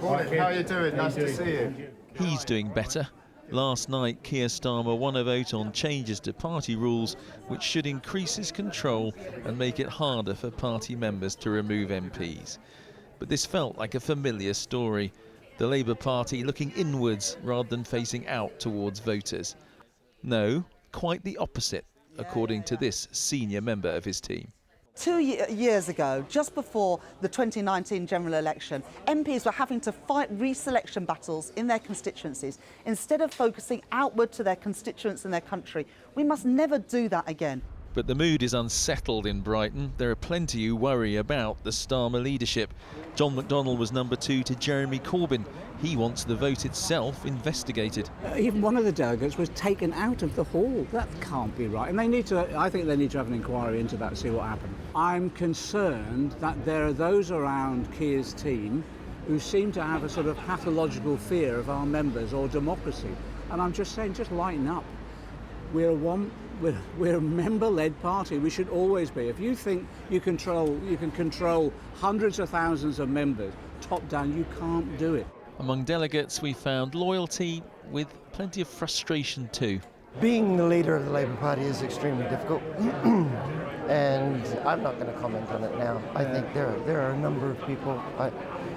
Morning, how are you doing? Nice to see you. He's doing better. Last night, Keir Starmer won a vote on changes to party rules which should increase his control and make it harder for party members to remove MPs. But this felt like a familiar story. The Labour Party looking inwards rather than facing out towards voters. No, quite the opposite, according to this senior member of his team. 2 years ago, just before the 2019 general election, MPs were having to fight reselection battles in their constituencies instead of focusing outward to their constituents and their country. We must never do that again. But the mood is unsettled in Brighton. There are plenty who worry about the Starmer leadership. John McDonnell was number 2 to Jeremy Corbyn. He wants the vote itself investigated. Even one of the delegates was taken out of the hall. That can't be right. And I think they need to have an inquiry into that, see what happened. I'm concerned that there are those around Keir's team who seem to have a sort of pathological fear of our members or democracy. And I'm just saying, just lighten up. We're a member-led party. We should always be. If you think you can control hundreds of thousands of members top down, you can't do it. Among delegates, we found loyalty with plenty of frustration too. Being the leader of the Labour Party is extremely difficult, and I'm not going to comment on it now. I think there are a number of people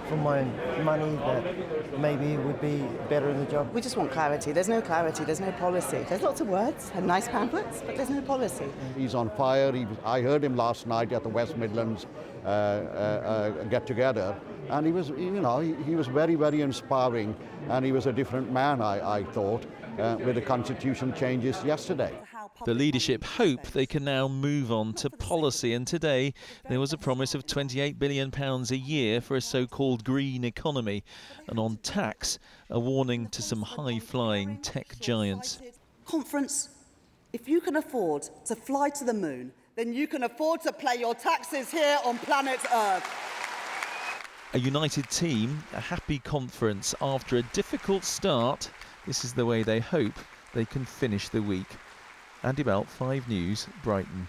for my money that maybe would be better in the job. We just want clarity. There's no clarity, there's no policy. There's lots of words and nice pamphlets, but there's no policy. He's on fire. I heard him last night at the West Midlands get-together, and he was very, very inspiring, and he was a different man, I thought, with the constitution changes yesterday. The leadership hope they can now move on to policy, and today there was a promise of £28 billion a year for a so-called green economy, and on tax, a warning to some high-flying tech giants. Conference, if you can afford to fly to the moon, then you can afford to pay your taxes here on planet Earth. A united team, a happy conference after a difficult start. This is the way they hope they can finish the week. Andy Belt, 5 News, Brighton.